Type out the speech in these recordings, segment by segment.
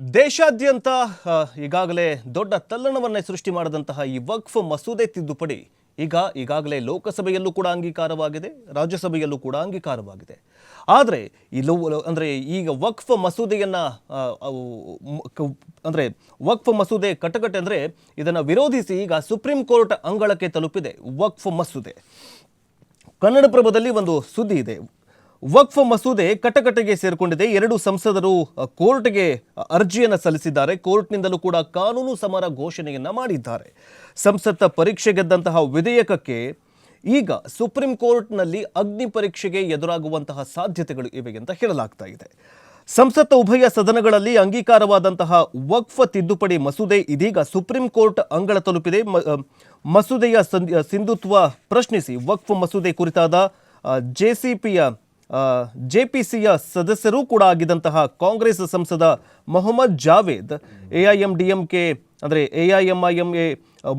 ದೇಶಾದ್ಯಂತ ಈಗಾಗಲೇ ದೊಡ್ಡ ತಲ್ಲಣವನ್ನೇ ಸೃಷ್ಟಿ ಮಾಡಿದಂತಹ ಈ ವಕ್ಫ್ ಮಸೂದೆ ತಿದ್ದುಪಡಿ ಈಗಾಗಲೇ ಲೋಕಸಭೆಯಲ್ಲೂ ಕೂಡ ಅಂಗೀಕಾರವಾಗಿದೆ, ರಾಜ್ಯಸಭೆಯಲ್ಲೂ ಕೂಡ ಅಂಗೀಕಾರವಾಗಿದೆ. ಆದರೆ ಅಂದರೆ ಈಗ ವಕ್ಫ್ ಮಸೂದೆಯನ್ನು ಅಂದರೆ ವಕ್ಫ್ ಮಸೂದೆ ಕಟಕಟೆ ಅಂದರೆ ಇದನ್ನು ವಿರೋಧಿಸಿ ಈಗ ಸುಪ್ರೀಂ ಕೋರ್ಟ್ ಅಂಗಳಕ್ಕೆ ತಲುಪಿದೆ ವಕ್ಫ್ ಮಸೂದೆ. ಕನ್ನಡಪ್ರಭದಲ್ಲಿ ಒಂದು ಸುದ್ದಿ ಇದೆ. ವಕ್ಫ್ ಮಸೂದೆ ಕಟಕಟೆಗೆ ಸೇರಿಕೊಂಡಿದೆ. 2 ಸಂಸದರು ಕೋರ್ಟ್ಗೆ ಅರ್ಜಿಯನ್ನು ಸಲ್ಲಿಸಿದ್ದಾರೆ. ಕೋರ್ಟ್ನಿಂದಲೂ ಕೂಡ ಕಾನೂನು ಸಮರ ಘೋಷಣೆಯನ್ನ ಮಾಡಿದ್ದಾರೆ. ಸಂಸತ್ ಪರೀಕ್ಷೆ ಗೆದ್ದಂತಹ ವಿಧೇಯಕಕ್ಕೆ ಈಗ ಸುಪ್ರೀಂ ಕೋರ್ಟ್ನಲ್ಲಿ ಅಗ್ನಿ ಪರೀಕ್ಷೆಗೆ ಎದುರಾಗುವಂತಹ ಸಾಧ್ಯತೆಗಳು ಇವೆ ಅಂತ ಹೇಳಲಾಗ್ತಾ ಇದೆ. ಸಂಸತ್ ಉಭಯ ಸದನಗಳಲ್ಲಿ ಅಂಗೀಕಾರವಾದಂತಹ ವಕ್ಫ್ ತಿದ್ದುಪಡಿ ಮಸೂದೆ ಇದೀಗ ಸುಪ್ರೀಂ ಕೋರ್ಟ್ ಅಂಗಳ ತಲುಪಿದೆ. ಮಸೂದೆಯ ಸಿಂಧುತ್ವ ಪ್ರಶ್ನಿಸಿ ವಕ್ಫ್ ಮಸೂದೆ ಕುರಿತಾದ ಜೆಪಿಸಿಯ ಸದಸ್ಯರೂ ಕೂಡ ಆಗಿದ್ದಂತಹ ಕಾಂಗ್ರೆಸ್ ಸಂಸದ ಮೊಹಮ್ಮದ್ ಜಾವೇದ್, ಎಐಎಂಡಿಎಂಕೆ ಅಂದರೆ ಎಐಎಂಐಎಂಎ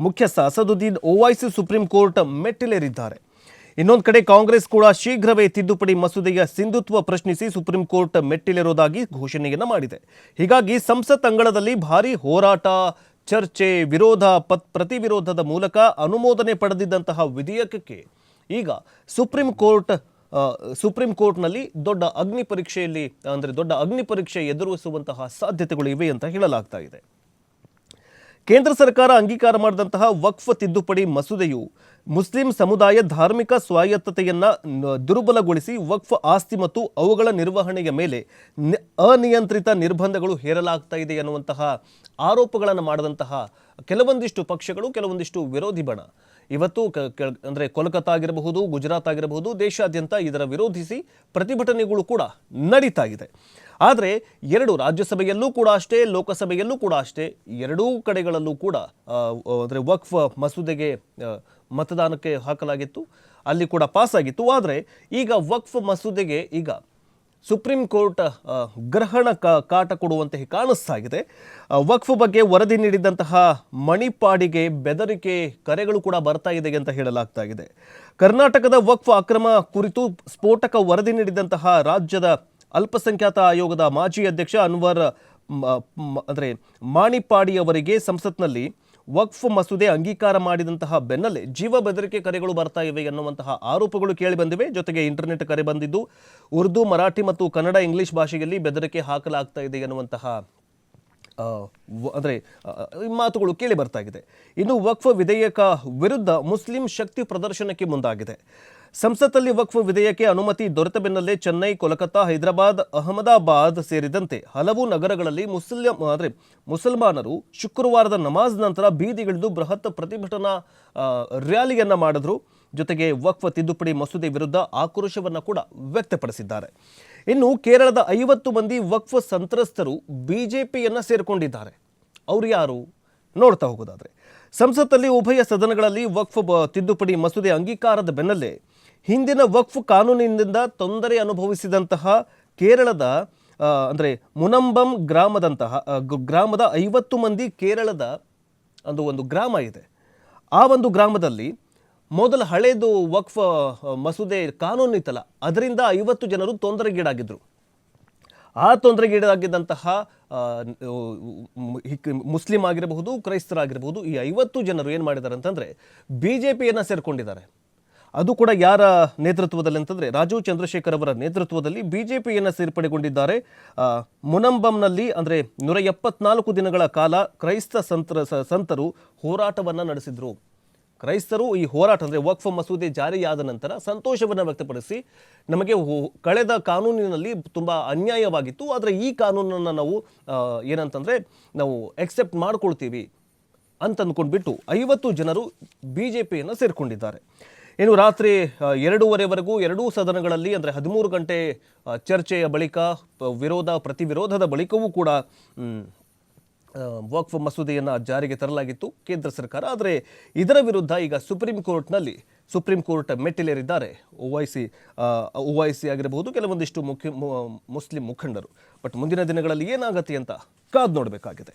ಮುಖ್ಯಸ್ಥ ಅಸದುದ್ದೀನ್ ಓವೈಸಿ ಸುಪ್ರೀಂ ಕೋರ್ಟ್ ಮೆಟ್ಟಿಲೇರಿದ್ದಾರೆ. ಇನ್ನೊಂದು ಕಡೆ ಕಾಂಗ್ರೆಸ್ ಕೂಡ ಶೀಘ್ರವೇ ತಿದ್ದುಪಡಿ ಮಸೂದೆಯ ಸಿಂಧುತ್ವ ಪ್ರಶ್ನಿಸಿ ಸುಪ್ರೀಂ ಕೋರ್ಟ್ ಮೆಟ್ಟಿಲೇರೋದಾಗಿ ಘೋಷಣೆಯನ್ನು ಮಾಡಿದೆ. ಹೀಗಾಗಿ ಸಂಸತ್ ಅಂಗಳದಲ್ಲಿ ಭಾರೀ ಹೋರಾಟ, ಚರ್ಚೆ, ವಿರೋಧ, ಪ್ರತಿವಿರೋಧದ ಮೂಲಕ ಅನುಮೋದನೆ ಪಡೆದಿದ್ದಂತಹ ವಿಧೇಯಕಕ್ಕೆ ಈಗ ಸುಪ್ರೀಂ ಕೋರ್ಟ್ನಲ್ಲಿ ದೊಡ್ಡ ಅಗ್ನಿ ಪರೀಕ್ಷೆ ಎದುರಿಸುವಂತಹ ಸಾಧ್ಯತೆಗಳು ಇವೆ ಅಂತ ಹೇಳಲಾಗ್ತಾ ಇದೆ. ಕೇಂದ್ರ ಸರ್ಕಾರ ಅಂಗೀಕಾರ ಮಾಡಿದಂತಹ ವಕ್ಫ್ ತಿದ್ದುಪಡಿ ಮಸೂದೆಯು ಮುಸ್ಲಿಂ ಸಮುದಾಯ ಧಾರ್ಮಿಕ ಸ್ವಾಯತ್ತತೆಯನ್ನು ದುರ್ಬಲಗೊಳಿಸಿ ವಕ್ಫ್ ಆಸ್ತಿ ಮತ್ತು ಅವುಗಳ ನಿರ್ವಹಣೆಯ ಮೇಲೆ ಅನಿಯಂತ್ರಿತ ನಿರ್ಬಂಧಗಳು ಹೇರಲಾಗ್ತಾ ಇದೆ ಎನ್ನುವಂತಹ ಆರೋಪಗಳನ್ನು ಮಾಡಿದಂತಹ ಕೆಲವೊಂದಿಷ್ಟು ಪಕ್ಷಗಳು, ಕೆಲವೊಂದಿಷ್ಟು ವಿರೋಧಿ ಬಣ ಇವತ್ತು ಅಂದರೆ ಕೋಲ್ಕತ್ತಾ ಆಗಿರಬಹುದು, ಗುಜರಾತ್ ಆಗಿರಬಹುದು, ದೇಶಾದ್ಯಂತ ಇದರ ವಿರೋಧಿಸಿ ಪ್ರತಿಭಟನೆಗಳು ಕೂಡ ನಡೀತಾ ಇದೆ. ಆದರೆ ರಾಜ್ಯಸಭೆಯಲ್ಲೂ ಕೂಡ ಅಷ್ಟೇ, ಲೋಕಸಭೆಯಲ್ಲೂ ಕೂಡ ಅಷ್ಟೇ, ಎರಡೂ ಕಡೆಗಳಲ್ಲೂ ಕೂಡ ಅಂದರೆ ವಕ್ಫ್ ಮಸೂದೆಗೆ ಮತದಾನಕ್ಕೆ ಹಾಕಲಾಗಿತ್ತು, ಅಲ್ಲಿ ಕೂಡ ಪಾಸ್ ಆಗಿತ್ತು. ಆದರೆ ಈಗ ವಕ್ಫ್ ಮಸೂದೆಗೆ ಈಗ ಸುಪ್ರೀಂ ಕೋರ್ಟ್ ಗ್ರಹಣ ಕಾಟ ಕೊಡುವಂತೆ ಕಾಣಿಸ್ತಾ ಇದೆ. ವಕ್ಫ್ ಬಗ್ಗೆ ವರದಿ ನೀಡಿದಂತಹ ಮಣಿಪಾಡಿಗೆ ಬೆದರಿಕೆ ಕರೆಗಳು ಕೂಡ ಬರ್ತಾ ಇದೆ ಅಂತ ಹೇಳಲಾಗ್ತಾ ಇದೆ. ಕರ್ನಾಟಕದ ವಕ್ಫ್ ಅಕ್ರಮ ಕುರಿತು ಸ್ಫೋಟಕ ವರದಿ ನೀಡಿದಂತಹ ರಾಜ್ಯದ ಅಲ್ಪಸಂಖ್ಯಾತ ಆಯೋಗದ ಮಾಜಿ ಅಧ್ಯಕ್ಷ ಅನ್ವರ್ ಅಂದರೆ ಮಾಣಿಪಾಡಿಯವರಿಗೆ ಸಂಸತ್ನಲ್ಲಿ ವಕ್ಫ್ ಮಸೂದೆ ಅಂಗೀಕಾರ ಮಾಡಿದಂತಹ ಬೆನ್ನಲ್ಲೇ ಜೀವ ಬೆದರಿಕೆ ಕರೆಗಳು ಬರ್ತಾ ಇವೆ ಎನ್ನುವಂತಹ ಆರೋಪಗಳು ಕೇಳಿ ಬಂದಿವೆ. ಜೊತೆಗೆ ಇಂಟರ್ನೆಟ್ ಕರೆ ಬಂದಿದ್ದು ಉರ್ದು, ಮರಾಠಿ ಮತ್ತು ಕನ್ನಡ, ಇಂಗ್ಲಿಷ್ ಭಾಷೆಯಲ್ಲಿ ಬೆದರಿಕೆ ಹಾಕಲಾಗ್ತಾ ಇದೆ ಎನ್ನುವಂತಹ ಅಂದರೆ ಮಾತುಗಳು ಕೇಳಿ ಬರ್ತಾ ಇದೆ. ಇನ್ನು ವಕ್ಫ್ ವಿಧೇಯಕ ವಿರುದ್ಧ ಮುಸ್ಲಿಂ ಶಕ್ತಿ ಪ್ರದರ್ಶನಕ್ಕೆ ಮುಂದಾಗಿದೆ. ಸಂಸತ್ತಲ್ಲಿ ವಕ್ಫ್ ವಿಧೇಯಕಕ್ಕೆ ಅನುಮತಿ ದೊರೆತ ಬೆನ್ನಲ್ಲೇ ಚೆನ್ನೈ, ಕೋಲ್ಕತ್ತಾ, ಹೈದರಾಬಾದ್, ಅಹಮದಾಬಾದ್ ಸೇರಿದಂತೆ ಹಲವು ನಗರಗಳಲ್ಲಿ ಮುಸಲ್ಮಾನರು ಶುಕ್ರವಾರದ ನಮಾಜ್ ನಂತರ ಬೀದಿಗಿಳಿದು ಬೃಹತ್ ಪ್ರತಿಭಟನಾ ರ್ಯಾಲಿಯನ್ನು ಮಾಡಿದ್ರು. ಜೊತೆಗೆ ವಕ್ಫ್ ತಿದ್ದುಪಡಿ ಮಸೂದೆ ವಿರುದ್ಧ ಆಕ್ರೋಶವನ್ನು ಕೂಡ ವ್ಯಕ್ತಪಡಿಸಿದ್ದಾರೆ. ಇನ್ನು ಕೇರಳದ 50 ಮಂದಿ ವಕ್ಫ್ ಸಂತ್ರಸ್ತರು ಬಿಜೆಪಿಯನ್ನು ಸೇರಿಕೊಂಡಿದ್ದಾರೆ. ಅವರು ಯಾರು ನೋಡ್ತಾ ಹೋಗೋದಾದ್ರೆ, ಸಂಸತ್ತಲ್ಲಿ ಉಭಯ ಸದನಗಳಲ್ಲಿ ವಕ್ಫ್ ತಿದ್ದುಪಡಿ ಮಸೂದೆ ಅಂಗೀಕಾರದ ಬೆನ್ನಲ್ಲೇ ಹಿಂದಿನ ವಕ್ಫ್ ಕಾನೂನಿನಿಂದ ತೊಂದರೆ ಅನುಭವಿಸಿದಂತಹ ಕೇರಳದ ಅಂದರೆ ಮುನಂಬಂ ಗ್ರಾಮದ 50 ಮಂದಿ ಕೇರಳದ ಒಂದು ಗ್ರಾಮ ಇದೆ. ಆ ಒಂದು ಗ್ರಾಮದಲ್ಲಿ ಮೊದಲು ಹಳೇದು ವಕ್ಫ್ ಮಸೂದೆ ಕಾನೂನು ಇತ್ತಲ್ಲ, ಅದರಿಂದ 50 ಜನರು ತೊಂದರೆಗೀಡಾಗಿದ್ದರು. ಆ ತೊಂದರೆಗೀಡಾಗಿದ್ದಂತಹ ಮುಸ್ಲಿಂ ಆಗಿರಬಹುದು, ಕ್ರೈಸ್ತರಾಗಿರಬಹುದು, ಈ 50 ಜನರು ಏನು ಮಾಡಿದ್ದಾರೆ ಅಂತಂದರೆ ಬಿಜೆಪಿಯನ್ನು ಸೇರಿಕೊಂಡಿದ್ದಾರೆ. ಅದು ಕೂಡ ಯಾರ ನೇತೃತ್ವದಲ್ಲಿ ಅಂತಂದರೆ ರಾಜೀವ್ ಚಂದ್ರಶೇಖರ್ ಅವರ ನೇತೃತ್ವದಲ್ಲಿ ಬಿಜೆಪಿಯನ್ನು ಸೇರ್ಪಡೆಗೊಂಡಿದ್ದಾರೆ. ಮುನಂಬಂನಲ್ಲಿ ಅಂದರೆ 174 ದಿನಗಳ ಕಾಲ ಕ್ರೈಸ್ತ ಸಂತರು ಹೋರಾಟವನ್ನು ನಡೆಸಿದರು. ಕ್ರೈಸ್ತರು ಈ ಹೋರಾಟ ಅಂದರೆ ವಕ್ಫ್ ಮಸೂದೆ ಜಾರಿಯಾದ ನಂತರ ಸಂತೋಷವನ್ನು ವ್ಯಕ್ತಪಡಿಸಿ, ನಮಗೆ ಕಳೆದ ಕಾನೂನಿನಲ್ಲಿ ತುಂಬ ಅನ್ಯಾಯವಾಗಿತ್ತು, ಆದರೆ ಈ ಕಾನೂನನ್ನು ನಾವು ನಾವು ಎಕ್ಸೆಪ್ಟ್ ಮಾಡ್ಕೊಳ್ತೀವಿ ಅಂತಂದ್ಕೊಂಡ್ಬಿಟ್ಟು 50 ಜನರು ಬಿಜೆಪಿಯನ್ನು ಸೇರಿಕೊಂಡಿದ್ದಾರೆ. ಇನ್ನು ರಾತ್ರಿ 2:30ವರೆಗೂ ಎರಡೂ ಸದನಗಳಲ್ಲಿ ಅಂದರೆ 13 ಗಂಟೆ ಚರ್ಚೆಯ ಬಳಿಕ ಪ್ರತಿವಿರೋಧದ ಬಳಿಕವೂ ಕೂಡ ವಕ್ಫ್ ಮಸೂದೆಯನ್ನು ಜಾರಿಗೆ ತರಲಾಗಿತ್ತು ಕೇಂದ್ರ ಸರ್ಕಾರ. ಆದರೆ ಇದರ ವಿರುದ್ಧ ಈಗ ಸುಪ್ರೀಂ ಕೋರ್ಟ್ ಮೆಟ್ಟಿಲೇರಿದ್ದಾರೆ ಓವೈಸಿ ಆಗಿರಬಹುದು, ಕೆಲವೊಂದಿಷ್ಟು ಮುಸ್ಲಿಂ ಮುಖಂಡರು. ಬಟ್ ಮುಂದಿನ ದಿನಗಳಲ್ಲಿ ಏನಾಗುತ್ತೆ ಅಂತ ಕಾದು ನೋಡಬೇಕಾಗಿದೆ.